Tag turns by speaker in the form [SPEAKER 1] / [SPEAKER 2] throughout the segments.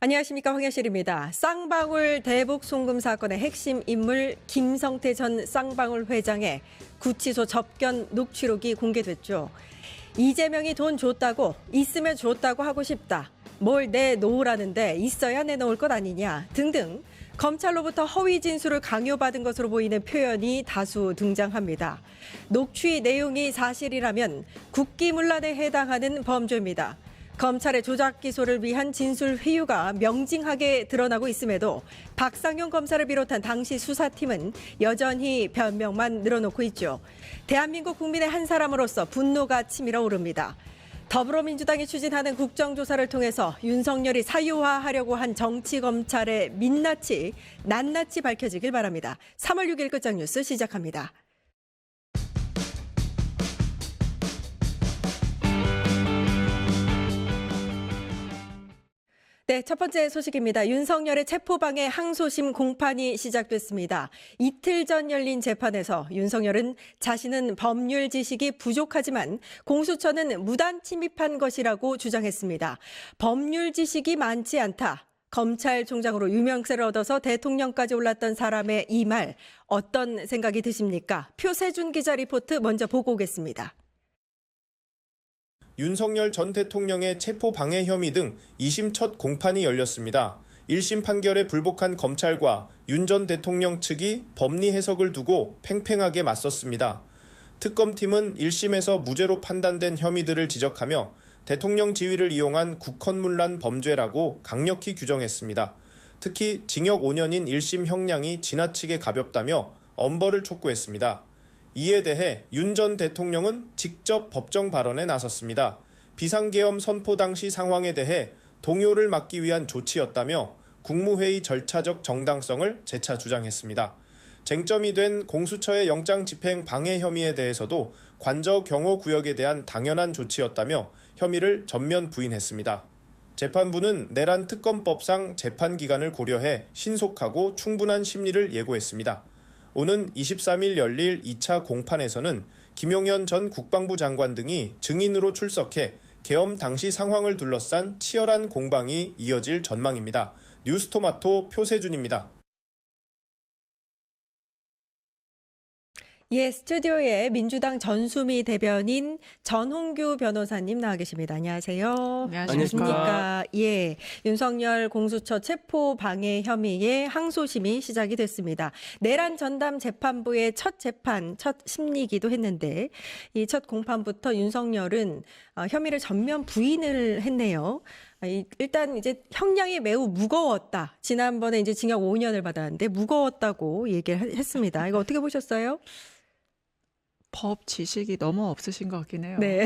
[SPEAKER 1] 안녕하십니까, 황현실입니다. 쌍방울 대북 송금 사건의 핵심 인물 김성태 전 쌍방울 회장의 구치소 접견 녹취록이 공개됐죠. 이재명이 돈 줬다고, 있으면 줬다고 하고 싶다. 뭘 내놓으라는데 있어야 내놓을 것 아니냐 등등 검찰로부터 허위 진술을 강요받은 것으로 보이는 표현이 다수 등장합니다. 녹취 내용이 사실이라면 국기문란에 해당하는 범죄입니다. 검찰의 조작 기소를 위한 진술 회유가 명징하게 드러나고 있음에도 박상용 검사를 비롯한 당시 수사팀은 여전히 변명만 늘어놓고 있죠. 대한민국 국민의 한 사람으로서 분노가 치밀어 오릅니다. 더불어민주당이 추진하는 국정조사를 통해서 윤석열이 사유화하려고 한 정치검찰의 민낯이 낱낱이 밝혀지길 바랍니다. 3월 6일 끝장 뉴스 시작합니다. 네, 첫 번째 소식입니다. 윤석열의 체포방해 항소심 공판이 시작됐습니다. 이틀 전 열린 재판에서 윤석열은 자신은 법률 지식이 부족하지만 공수처는 무단 침입한 것이라고 주장했습니다. 법률 지식이 많지 않다. 검찰총장으로 유명세를 얻어서 대통령까지 올랐던 사람의 이 말 어떤 생각이 드십니까? 표세준 기자 리포트 먼저 보고 오겠습니다.
[SPEAKER 2] 윤석열 전 대통령의 체포 방해 혐의 등 2심 첫 공판이 열렸습니다. 1심 판결에 불복한 검찰과 윤 전 대통령 측이 법리 해석을 두고 팽팽하게 맞섰습니다. 특검팀은 1심에서 무죄로 판단된 혐의들을 지적하며 대통령 지위를 이용한 국헌문란 범죄라고 강력히 규정했습니다. 특히 징역 5년인 1심 형량이 지나치게 가볍다며 엄벌을 촉구했습니다. 이에 대해 윤 전 대통령은 직접 법정 발언에 나섰습니다. 비상계엄 선포 당시 상황에 대해 동요를 막기 위한 조치였다며 국무회의 절차적 정당성을 재차 주장했습니다. 쟁점이 된 공수처의 영장 집행 방해 혐의에 대해서도 관저 경호 구역에 대한 당연한 조치였다며 혐의를 전면 부인했습니다. 재판부는 내란 특검법상 재판 기간을 고려해 신속하고 충분한 심리를 예고했습니다. 오는 23일 열릴 2차 공판에서는 김용현 전 국방부 장관 등이 증인으로 출석해 계엄 당시 상황을 둘러싼 치열한 공방이 이어질 전망입니다. 뉴스토마토 표세준입니다.
[SPEAKER 1] 예, 스튜디오에 민주당 전수미 대변인 전홍규 변호사님 나와 계십니다. 안녕하세요.
[SPEAKER 3] 안녕하십니까.
[SPEAKER 1] 예, 윤석열 공수처 체포 방해 혐의의 항소심이 시작이 됐습니다. 내란 전담 재판부의 첫 재판, 첫 심리기도 했는데 이 첫 공판부터 윤석열은 혐의를 전면 부인을 했네요. 일단 이제 형량이 매우 무거웠다. 지난번에 이제 징역 5년을 받았는데 무거웠다고 얘기를 했습니다. 이거 어떻게 보셨어요?
[SPEAKER 3] 법 지식이 너무 없으신 것 같긴 해요.
[SPEAKER 1] 네.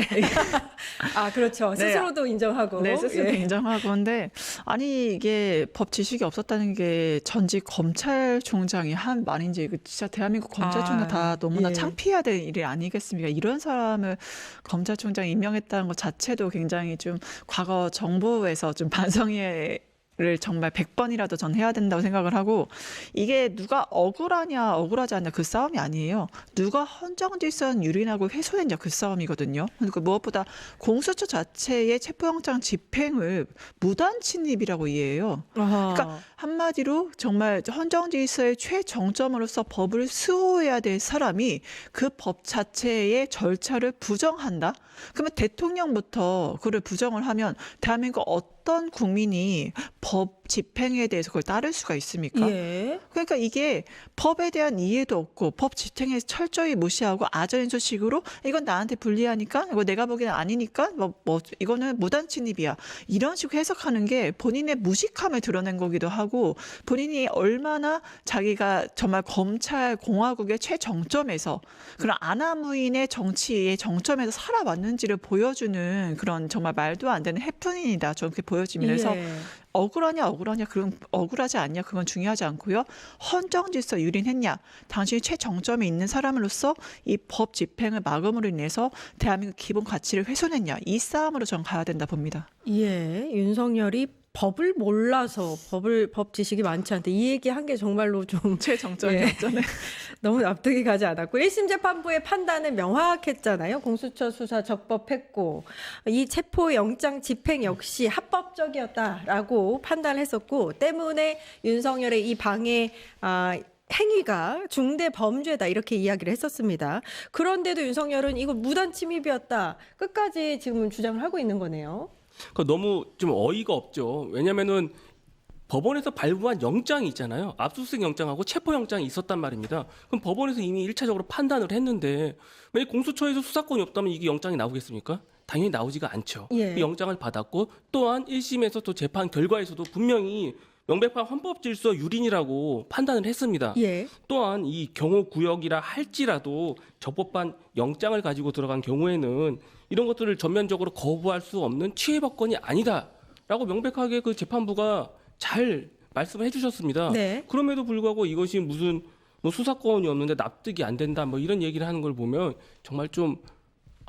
[SPEAKER 1] 아, 그렇죠. 스스로도 인정하고.
[SPEAKER 3] 네, 스스로
[SPEAKER 1] 예.
[SPEAKER 3] 인정하고. 근데 아니 이게 법 지식이 없었다는 게 전직 검찰총장이 한 말인지 진짜 대한민국 검찰총장 다 너무나
[SPEAKER 1] 예.
[SPEAKER 3] 창피해야 될 일이 아니겠습니까? 이런 사람을 검찰총장 임명했다는 것 자체도 굉장히 좀 과거 정부에서 좀 반성의 를 정말 100번이라도 전 해야 된다고 생각을 하고, 이게 누가 억울하냐 억울하지 않냐 그 싸움이 아니에요. 누가 헌정질서는 유린하고 훼손했냐 그 싸움이거든요. 그러니까 무엇보다 공수처 자체의 체포영장 집행을 무단 침입이라고 이해해요. 그러니까 한마디로 정말 헌정질서의 최정점으로서 법을 수호해야 될 사람이 그 법 자체의 절차를 부정한다? 그러면 대통령부터 그를 부정을 하면 대한민국 어떤 국민이 법 집행에 대해서 그걸 따를 수가 있습니까?
[SPEAKER 1] 예.
[SPEAKER 3] 그러니까 이게 법에 대한 이해도 없고 법 집행에 철저히 무시하고 아전인조식으로 이건 나한테 불리하니까 이거 내가 보기에는 아니니까 뭐 이거는 무단 침입이야. 이런 식으로 해석하는 게 본인의 무식함을 드러낸 거기도 하고 본인이 얼마나 자기가 정말 검찰 공화국의 최정점에서 그런 아나무인의 정치의 정점에서 살아왔는지를 보여주는 그런 정말 말도 안 되는 해프닝이다. 저는 그렇게 보여지면서
[SPEAKER 1] 예.
[SPEAKER 3] 억울하냐 그럼 억울하지 않냐 그건 중요하지 않고요. 헌정질서 유린했냐 당신이 최정점에 있는 사람으로서 이 법 집행을 막음으로 인해서 대한민국 기본 가치를 훼손했냐 이 싸움으로 전 가야 된다 봅니다.
[SPEAKER 1] 예, 윤석열이 법을 몰라서 법 지식이 많지 않대. 이 얘기 한 게 정말로 좀
[SPEAKER 3] 최정점이었잖아요.
[SPEAKER 1] 너무 납득이 가지 않았고 1심 재판부의 판단은 명확했잖아요. 공수처 수사 적법했고 이 체포영장 집행 역시 합법적이었다라고 판단을 했었고 때문에 윤석열의 이 방해 행위가 중대 범죄다 이렇게 이야기를 했었습니다. 그런데도 윤석열은 이거 무단 침입이었다. 끝까지 지금 주장을 하고 있는 거네요.
[SPEAKER 4] 너무 좀 어이가 없죠. 왜냐면은 법원에서 발부한 영장이 있잖아요. 압수수색 영장하고 체포영장이 있었단 말입니다. 그럼 법원에서 이미 1차적으로 판단을 했는데 만약 공수처에서 수사권이 없다면 이게 영장이 나오겠습니까? 당연히 나오지가 않죠.
[SPEAKER 1] 예.
[SPEAKER 4] 그 영장을 받았고 또한 1심에서 또 재판 결과에서도 분명히 명백한 헌법질서 유린이라고 판단을 했습니다.
[SPEAKER 1] 예.
[SPEAKER 4] 또한 이 경호 구역이라 할지라도 적법한 영장을 가지고 들어간 경우에는 이런 것들을 전면적으로 거부할 수 없는 치외법권이 아니다라고 명백하게 그 재판부가 잘 말씀을 해주셨습니다.
[SPEAKER 1] 네.
[SPEAKER 4] 그럼에도 불구하고 이것이 무슨 뭐 수사권이 없는데 납득이 안 된다 뭐 이런 얘기를 하는 걸 보면 정말 좀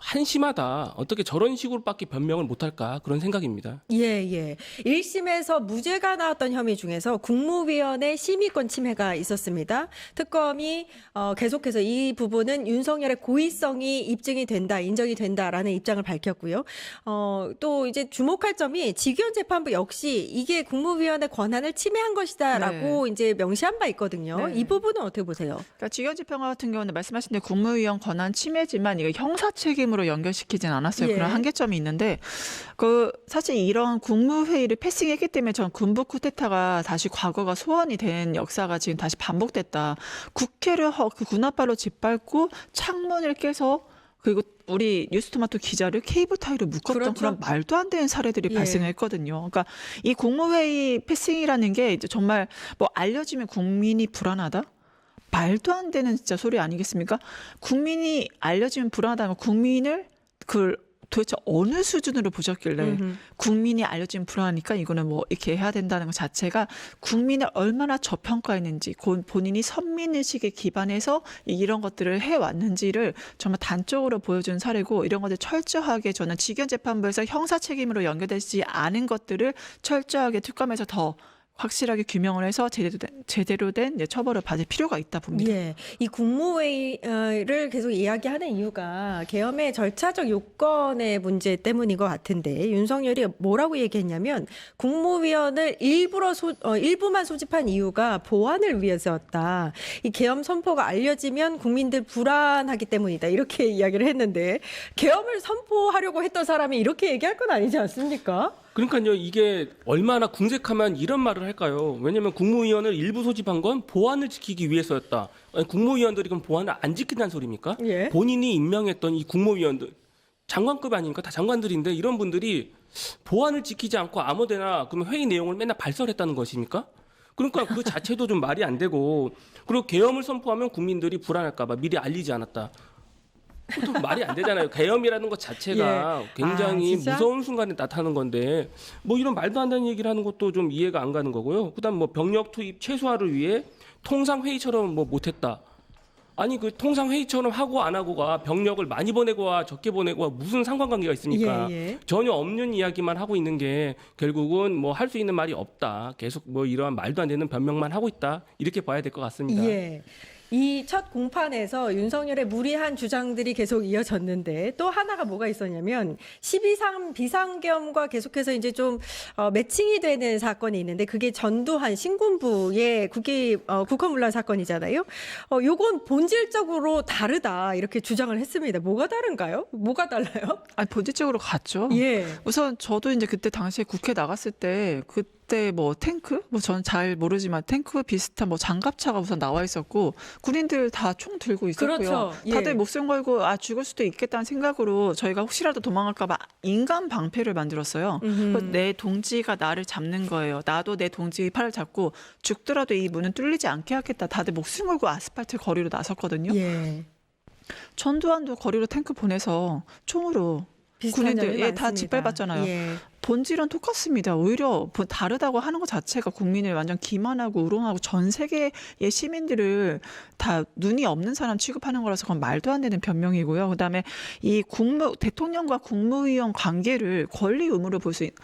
[SPEAKER 4] 한심하다. 어떻게 저런 식으로밖에 변명을 못할까 그런 생각입니다.
[SPEAKER 1] 예. 1심에서 무죄가 나왔던 혐의 중에서 국무위원회 심의권 침해가 있었습니다. 특검이 계속해서 이 부분은 윤석열의 고의성이 입증이 된다, 인정이 된다라는 입장을 밝혔고요. 또 이제 주목할 점이 직위원 재판부 역시 이게 국무위원회 권한을 침해한 것이다라고 이제 명시한 바 있거든요.
[SPEAKER 3] 네.
[SPEAKER 1] 이 부분은 어떻게 보세요?
[SPEAKER 3] 그러니까 직위원집행관 같은 경우는 말씀하신 대로 국무위원 권한 침해지만 이거 형사 책임으로 연결시키진 않았어요.
[SPEAKER 1] 예.
[SPEAKER 3] 그런 한계점이 있는데 사실 이런 국무회의를 패싱했기 때문에 전 군부 쿠데타가 다시 과거가 소환이 된 역사가 지금 다시 반복됐다. 국회를 그 군합발로 짓밟고 창문을 깨서 그리고 우리 뉴스토마토 기자를 케이블 타이로 묶었던
[SPEAKER 1] 그렇죠.
[SPEAKER 3] 그런 말도 안 되는 사례들이
[SPEAKER 1] 예.
[SPEAKER 3] 발생했거든요. 그러니까 이 국무회의 패싱이라는 게 이제 정말 뭐 알려지면 국민이 불안하다? 말도 안 되는 진짜 소리 아니겠습니까? 국민이 알려지면 불안하다는 거 국민을 도대체 어느 수준으로 보셨길래 국민이 알려지면 불안하니까 이거는 뭐 이렇게 해야 된다는 것 자체가 국민을 얼마나 저평가했는지 본인이 선민의식에 기반해서 이런 것들을 해왔는지를 정말 단적으로 보여준 사례고 이런 것들 철저하게 저는 직위원재판부에서 형사 책임으로 연결되지 않은 것들을 철저하게 특검에서 더 확실하게 규명을 해서 제대로 된 처벌을 받을 필요가 있다 봅니다.
[SPEAKER 1] 예, 이 국무회의를 계속 이야기하는 이유가 계엄의 절차적 요건의 문제 때문인 것 같은데 윤석열이 뭐라고 얘기했냐면 국무위원을 일부만 소집한 이유가 보안을 위해서였다. 이 계엄 선포가 알려지면 국민들 불안하기 때문이다. 이렇게 이야기를 했는데 계엄을 선포하려고 했던 사람이 이렇게 얘기할 건 아니지 않습니까?
[SPEAKER 4] 그러니까요, 이게 얼마나 궁색하면 이런 말을 할까요? 왜냐하면 국무위원을 일부 소집한 건 보안을 지키기 위해서였다. 아니, 국무위원들이 그럼 보안을 안 지킨다는 소리입니까?
[SPEAKER 1] 예.
[SPEAKER 4] 본인이 임명했던 이 국무위원들, 장관급 아닙니까? 다 장관들인데 이런 분들이 보안을 지키지 않고 아무데나 그러면 회의 내용을 맨날 발설했다는 것입니까? 그러니까 그 자체도 좀 말이 안 되고 그리고 계엄을 선포하면 국민들이 불안할까 봐 미리 알리지 않았다. 또 말이 안 되잖아요. 계엄이라는 것 자체가
[SPEAKER 1] 예.
[SPEAKER 4] 굉장히
[SPEAKER 1] 진짜?
[SPEAKER 4] 무서운 순간에 나타나는 건데 뭐 이런 말도 안 되는 얘기를 하는 것도 좀 이해가 안 가는 거고요. 그다음 뭐 병력 투입 최소화를 위해 통상 회의처럼 뭐 못했다. 아니 그 통상 회의처럼 하고 안 하고가 병력을 많이 보내고와 적게 보내고와 무슨 상관관계가 있습니까?
[SPEAKER 1] 예.
[SPEAKER 4] 전혀 없는 이야기만 하고 있는 게 결국은 뭐 할 수 있는 말이 없다. 계속 뭐 이러한 말도 안 되는 변명만 하고 있다. 이렇게 봐야 될 것 같습니다.
[SPEAKER 1] 예. 이 첫 공판에서 윤석열의 무리한 주장들이 계속 이어졌는데 또 하나가 뭐가 있었냐면 12.3 비상계엄과 계속해서 이제 좀 매칭이 되는 사건이 있는데 그게 전두환 신군부의 국헌문란 사건이잖아요. 요건 본질적으로 다르다 이렇게 주장을 했습니다. 뭐가 다른가요? 뭐가 달라요?
[SPEAKER 3] 아니, 본질적으로 같죠.
[SPEAKER 1] 예.
[SPEAKER 3] 우선 저도 이제 그때 당시에 국회 나갔을 때 그때 뭐 탱크? 뭐 저는 잘 모르지만 탱크 비슷한 뭐 장갑차가 우선 나와 있었고 군인들 다 총 들고 있었고요.
[SPEAKER 1] 그렇죠. 예.
[SPEAKER 3] 다들 목숨 걸고 죽을 수도 있겠다는 생각으로 저희가 혹시라도 도망갈까 봐 인간 방패를 만들었어요. 내 동지가 나를 잡는 거예요. 나도 내 동지 팔을 잡고 죽더라도 이 문은 뚫리지 않게 하겠다. 다들 목숨 걸고 아스팔트 거리로 나섰거든요.
[SPEAKER 1] 예.
[SPEAKER 3] 전두환도 거리로 탱크 보내서 총으로
[SPEAKER 1] 비슷한 점이
[SPEAKER 3] 군인들 다
[SPEAKER 1] 많습니다.
[SPEAKER 3] 짓밟았잖아요.
[SPEAKER 1] 예.
[SPEAKER 3] 본질은 똑같습니다. 오히려 다르다고 하는 것 자체가 국민을 완전 기만하고 우롱하고 전 세계의 시민들을 다 눈이 없는 사람 취급하는 거라서 그건 말도 안 되는 변명이고요. 그다음에 이 대통령과 국무위원 관계를 권리 의무로 볼 수 있는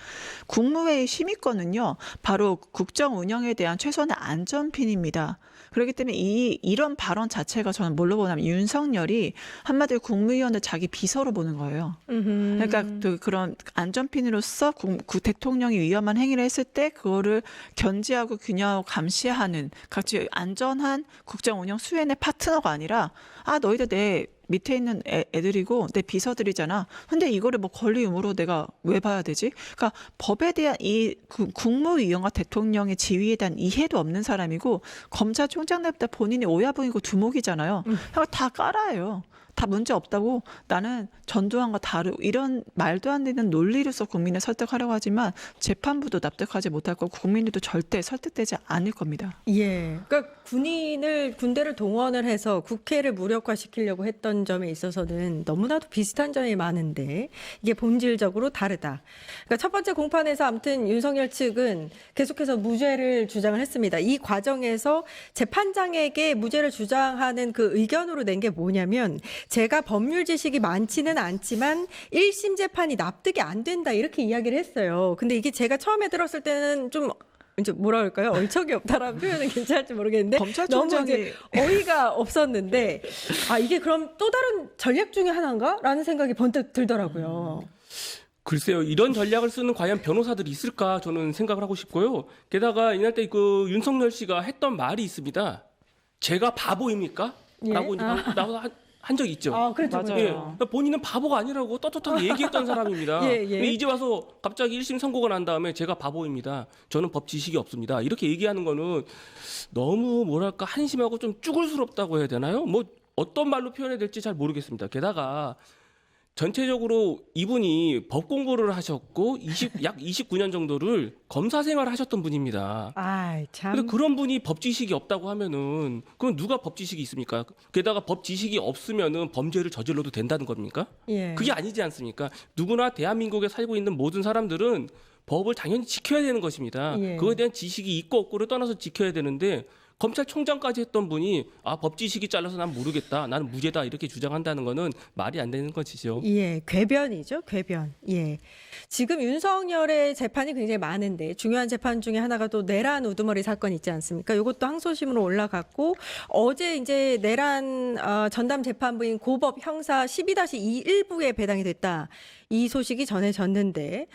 [SPEAKER 3] 국무회의 심의권은요. 바로 국정 운영에 대한 최소한의 안전핀입니다. 그렇기 때문에 이런 발언 자체가 저는 뭘로 보냐면 윤석열이 한마디로 국무위원을 자기 비서로 보는 거예요. 그러니까 그런 안전핀으로서 대통령이 위험한 행위를 했을 때 그거를 견제하고 균형하고 감시하는 각지 안전한 국정 운영 수행의 파트너가 아니라 너희들 내 밑에 있는 애들이고 내 비서들이잖아. 근데 이거를 뭐 권리 의무로 내가 왜 봐야 되지? 그러니까 법에 대한 이 국무위원과 대통령의 지위에 대한 이해도 없는 사람이고 검찰총장 때부터 본인이 오야붕이고 두목이잖아요. 그러니까 다 깔아요. 다 문제 없다고 나는 전두환과 다르고 이런 말도 안 되는 논리로서 국민을 설득하려고 하지만 재판부도 납득하지 못할 거고 국민들도 절대 설득되지 않을 겁니다.
[SPEAKER 1] 예. 그러니까 군대를 동원을 해서 국회를 무력화시키려고 했던 점에 있어서는 너무나도 비슷한 점이 많은데 이게 본질적으로 다르다. 그러니까 첫 번째 공판에서 아무튼 윤석열 측은 계속해서 무죄를 주장을 했습니다. 이 과정에서 재판장에게 무죄를 주장하는 그 의견으로 낸 게 뭐냐면 제가 법률 지식이 많지는 않지만 1심 재판이 납득이 안 된다 이렇게 이야기를 했어요. 근데 이게 제가 처음에 들었을 때는 좀 이제 뭐라 그럴까요? 얼척이 없다라는 표현은 괜찮을지 모르겠는데 너무 이제 어이가 없었는데 이게 그럼 또 다른 전략 중에 하나인가라는 생각이 번뜩 들더라고요.
[SPEAKER 4] 글쎄요, 이런 전략을 쓰는 과연 변호사들이 있을까 저는 생각을 하고 싶고요. 게다가 이날 때 그 윤석열 씨가 했던 말이 있습니다. 제가 바보입니까? 라고 이제 나와서 한 적이 있죠.
[SPEAKER 1] 그렇죠.
[SPEAKER 3] 맞아요.
[SPEAKER 4] 예, 본인은 바보가 아니라고 떳떳하게 얘기했던 사람입니다. 근데 이제 와서 갑자기 1심 선고가 난 다음에 제가 바보입니다. 저는 법 지식이 없습니다. 이렇게 얘기하는 거는 너무 뭐랄까 한심하고 좀 쭈글스럽다고 해야 되나요? 뭐 어떤 말로 표현해야 될지 잘 모르겠습니다. 게다가 전체적으로 이분이 법 공부를 하셨고 약 29년 정도를 검사 생활을 하셨던 분입니다.
[SPEAKER 1] 참.
[SPEAKER 4] 근데 그런 분이 법 지식이 없다고 하면은 그럼 누가 법 지식이 있습니까? 게다가 법 지식이 없으면은 범죄를 저질러도 된다는 겁니까?
[SPEAKER 1] 예.
[SPEAKER 4] 그게 아니지 않습니까? 누구나 대한민국에 살고 있는 모든 사람들은 법을 당연히 지켜야 되는 것입니다.
[SPEAKER 1] 예.
[SPEAKER 4] 그거에 대한 지식이 있고 없고를 떠나서 지켜야 되는데 검찰총장까지 했던 분이 법 지식이 잘라서 난 모르겠다. 나는 무죄다. 이렇게 주장한다는 거는 말이 안 되는 것이죠.
[SPEAKER 1] 예, 궤변이죠, 궤변. 예. 지금 윤석열의 재판이 굉장히 많은데 중요한 재판 중에 하나가 또 내란 우두머리 사건 있지 않습니까? 이것도 항소심으로 올라갔고 어제 이제 내란 전담 재판부인 고법 형사 12-2 일부에 배당이 됐다. 이 소식이 전해졌는데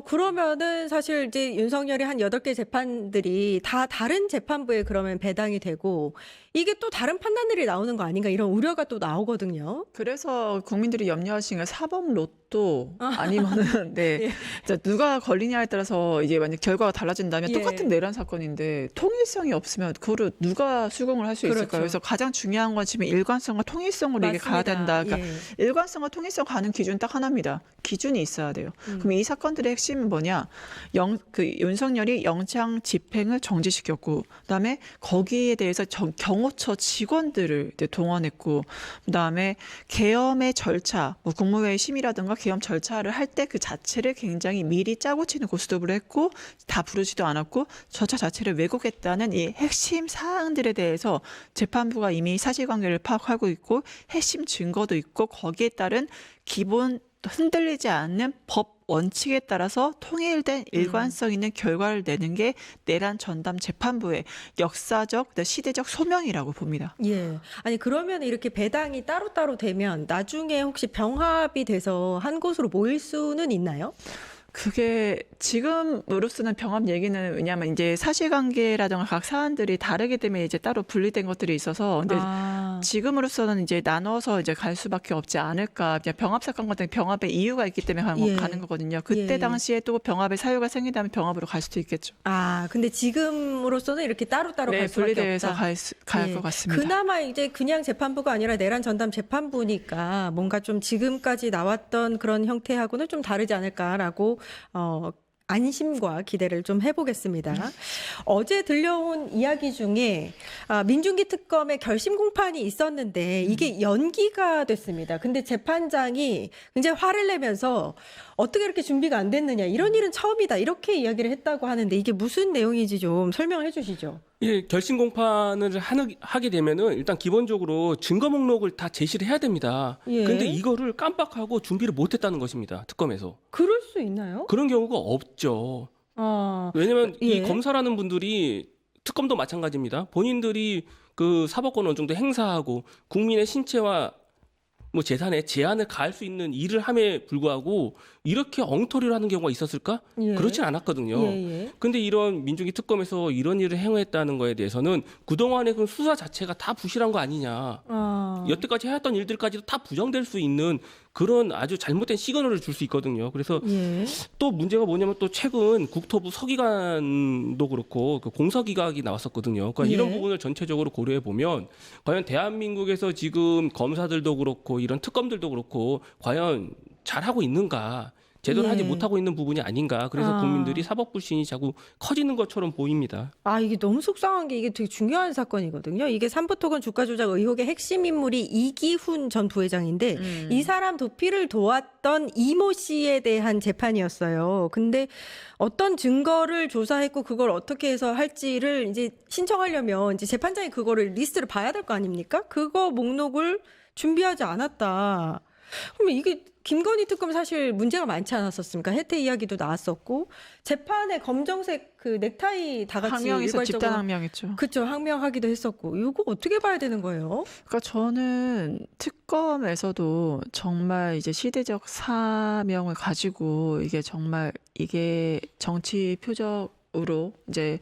[SPEAKER 1] 그러면은 사실 이제 윤석열이 한 8개 재판들이 다 다른 재판부에 그러면 배당이 되고 이게 또 다른 판단들이 나오는 거 아닌가 이런 우려가 또 나오거든요.
[SPEAKER 3] 그래서 국민들이 염려하시는 게 사법 로또 아니면은 네. 자, 누가 걸리냐에 따라서 이제 만약 결과가 달라진다면 똑같은 내란 사건인데 통일성이 없으면 그거를 누가 수긍을 할 수 있을까요? 그래서 가장 중요한 건 지금 일관성과 통일성으로 이게 가야 된다. 그러니까 일관성과 통일성 가는 기준 딱 하나입니다. 기준이 있어야 돼요. 그럼 이 사건들의 핵심은 뭐냐? 윤석열이 영장 집행을 정지시켰고, 그다음에 거기에 대해서 경호처 직원들을 이제 동원했고, 그다음에 계엄의 절차, 뭐 국무회의 심의라든가 계엄 절차를 할 때 그 자체를 굉장히 미리 짜고 치는 고스톱을 했고, 다 부르지도 않았고, 절차 자체를 왜곡했다는 이 핵심 사항들에 대해서 재판부가 이미 사실관계를 파악하고 있고, 핵심 증거도 있고, 거기에 따른 기본 흔들리지 않는 법 원칙에 따라서 통일된 일관성 있는 결과를 내는 게 내란 전담 재판부의 역사적, 시대적 소명이라고 봅니다.
[SPEAKER 1] 예. 아니 그러면 이렇게 배당이 따로따로 되면 나중에 혹시 병합이 돼서 한 곳으로 모일 수는 있나요?
[SPEAKER 3] 그게 지금으로서는 병합 얘기는 왜냐하면 이제 사실관계라든가 각 사안들이 다르기 때문에 이제 따로 분리된 것들이 있어서 근데 지금으로서는 이제 나눠서 이제 갈 수밖에 없지 않을까. 그냥 병합 사건 같은 병합의 이유가 있기 때문에 가는 거거든요. 그때 당시에 또 병합의 사유가 생긴다면 병합으로 갈 수도 있겠죠.
[SPEAKER 1] 근데 지금으로서는 이렇게 따로따로 갈 수밖에
[SPEAKER 3] 분리돼서
[SPEAKER 1] 없다.
[SPEAKER 3] 갈 것 같습니다.
[SPEAKER 1] 그나마 이제 그냥 재판부가 아니라 내란 전담 재판부니까 뭔가 좀 지금까지 나왔던 그런 형태하고는 좀 다르지 않을까라고 안심과 기대를 좀 해보겠습니다. 어제 들려온 이야기 중에 민중기 특검의 결심 공판이 있었는데 이게 연기가 됐습니다. 근데 재판장이 굉장히 화를 내면서 어떻게 이렇게 준비가 안 됐느냐, 이런 일은 처음이다, 이렇게 이야기를 했다고 하는데 이게 무슨 내용인지 좀 설명을 해주시죠.
[SPEAKER 4] 예, 결심 공판을 하게 되면은 일단 기본적으로 증거 목록을 다 제시를 해야 됩니다.
[SPEAKER 1] 예.
[SPEAKER 4] 근데 이거를 깜빡하고 준비를 못 했다는 것입니다. 특검에서.
[SPEAKER 1] 그럴 수 있나요?
[SPEAKER 4] 그런 경우가 없죠. 왜냐면
[SPEAKER 1] 예.
[SPEAKER 4] 이 검사라는 분들이 특검도 마찬가지입니다. 본인들이 그 사법권 어느 정도 행사하고 국민의 신체와 뭐 재산에 제한을 가할 수 있는 일을 함에 불구하고 이렇게 엉터리를 하는 경우가 있었을까?
[SPEAKER 1] 예.
[SPEAKER 4] 그렇진 않았거든요.
[SPEAKER 1] 예.
[SPEAKER 4] 근데 이런 민중기 특검에서 이런 일을 행했다는 거에 대해서는 그동안의 그 수사 자체가 다 부실한 거 아니냐. 여태까지 해왔던 일들까지도 다 부정될 수 있는 그런 아주 잘못된 시그널을 줄 수 있거든요. 그래서
[SPEAKER 1] 예.
[SPEAKER 4] 또 문제가 뭐냐면 또 최근 국토부 서기관도 그렇고 그 공서기각이 나왔었거든요. 그러니까
[SPEAKER 1] 예.
[SPEAKER 4] 이런 부분을 전체적으로 고려해 보면 과연 대한민국에서 지금 검사들도 그렇고 이런 특검들도 그렇고 과연 잘하고 있는가, 제대로
[SPEAKER 1] 예.
[SPEAKER 4] 하지 못하고 있는 부분이 아닌가. 그래서 국민들이 사법 불신이 자꾸 커지는 것처럼 보입니다.
[SPEAKER 1] 이게 너무 속상한 게 이게 되게 중요한 사건이거든요. 이게 삼부토건 주가 조작 의혹의 핵심 인물이 이기훈 전 부회장인데 이 사람 도피를 도왔던 이모 씨에 대한 재판이었어요. 근데 어떤 증거를 조사했고 그걸 어떻게 해서 할지를 이제 신청하려면 이제 재판장이 그거를 리스트를 봐야 될 거 아닙니까? 그거 목록을 준비하지 않았다. 그러면 이게 김건희 특검 사실 문제가 많지 않았었습니까? 혜태 이야기도 나왔었고 재판에 검정색 그 넥타이 다 같이
[SPEAKER 3] 항명에서 집단 항명했죠.
[SPEAKER 1] 그렇죠. 항명하기도 했었고 이거 어떻게 봐야 되는 거예요?
[SPEAKER 3] 그러니까 저는 특검에서도 정말 이제 시대적 사명을 가지고 이게 정말 이게 정치 표적으로 이제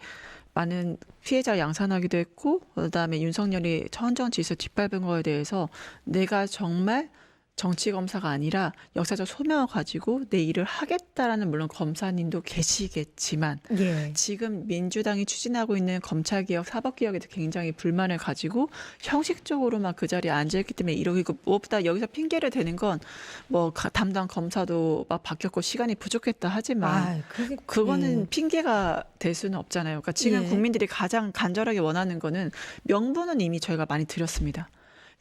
[SPEAKER 3] 많은 피해자를 양산하기도 했고, 그다음에 윤석열이 천정지에서 뒷밟은 거에 대해서 내가 정말 정치 검사가 아니라 역사적 소명을 가지고 내 일을 하겠다라는, 물론 검사님도 계시겠지만
[SPEAKER 1] 예.
[SPEAKER 3] 지금 민주당이 추진하고 있는 검찰개혁, 사법개혁에도 굉장히 불만을 가지고 형식적으로만 그 자리에 앉아있기 때문에 이러고, 무엇보다 여기서 핑계를 대는 건 뭐 담당 검사도 막 바뀌었고 시간이 부족했다 하지만 그거는 핑계가 될 수는 없잖아요. 그러니까 지금
[SPEAKER 1] 예.
[SPEAKER 3] 국민들이 가장 간절하게 원하는 거는 명분은 이미 저희가 많이 드렸습니다.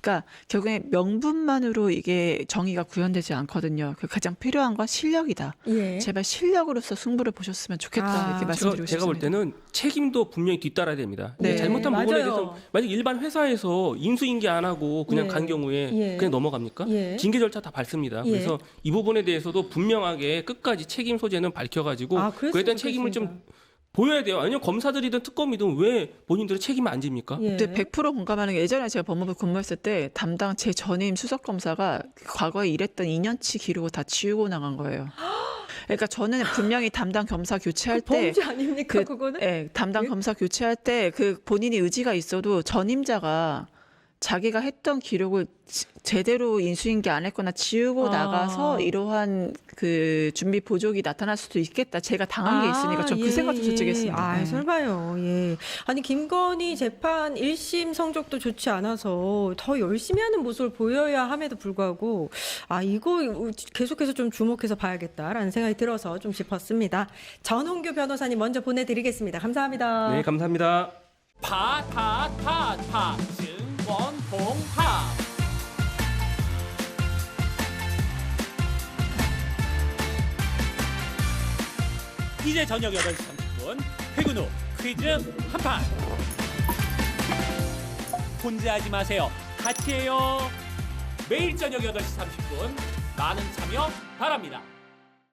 [SPEAKER 3] 그러니까 결국에 명분만으로 이게 정의가 구현되지 않거든요. 그 가장 필요한 건 실력이다.
[SPEAKER 1] 예.
[SPEAKER 3] 제발 실력으로서 승부를 보셨으면 좋겠다. 이렇게 말씀드리고 싶습니다.
[SPEAKER 4] 제가 볼 때는 책임도 분명히 뒤따라야 됩니다.
[SPEAKER 3] 네.
[SPEAKER 4] 잘못한 부분에
[SPEAKER 1] 맞아요.
[SPEAKER 4] 대해서 만약 일반 회사에서 인수인계 안 하고 그냥
[SPEAKER 1] 예.
[SPEAKER 4] 간 경우에
[SPEAKER 1] 예.
[SPEAKER 4] 그냥 넘어갑니까?
[SPEAKER 1] 예.
[SPEAKER 4] 징계 절차 다 밟습니다.
[SPEAKER 1] 예.
[SPEAKER 4] 그래서 이 부분에 대해서도 분명하게 끝까지 책임 소재는 밝혀가지고
[SPEAKER 1] 그랬으면
[SPEAKER 4] 그에 대한 책임을 좀
[SPEAKER 1] 좋겠습니다.
[SPEAKER 4] 보여야 돼요. 아니면 검사들이든 특검이든 왜 본인들의 책임을 안 집니까?
[SPEAKER 1] 예.
[SPEAKER 3] 근데 100% 공감하는 게, 예전에 제가 법무부 근무했을 때 담당 제 전임 수석검사가 과거에 일했던 2년치 기록을 다 지우고 나간 거예요. 그러니까 저는 분명히 담당 검사 교체할 때
[SPEAKER 1] 범죄 아닙니까 그거는?
[SPEAKER 3] 예, 담당
[SPEAKER 1] 예?
[SPEAKER 3] 검사 교체할 때 그 본인이 의지가 있어도 전임자가 자기가 했던 기록을 제대로 인수인계 안 했거나 지우고 나가서 이러한 그 준비 부족이 나타날 수도 있겠다. 제가 당한 게 있으니까 전 그 생각도 솔직히 했습니다. 네.
[SPEAKER 1] 설마요. 예. 아니 김건희 재판 1심 성적도 좋지 않아서 더 열심히 하는 모습을 보여야 함에도 불구하고 이거 계속해서 좀 주목해서 봐야겠다라는 생각이 들어서 좀 짚었습니다. 전홍규 변호사님 먼저 보내드리겠습니다. 감사합니다.
[SPEAKER 4] 네, 감사합니다.
[SPEAKER 5] 증권봉합 이제 저녁 8시 30분 퇴근 후 퀴즈 한판. 혼자 하지 마세요. 같이 해요. 매일 저녁 8시 30분 많은 참여 바랍니다.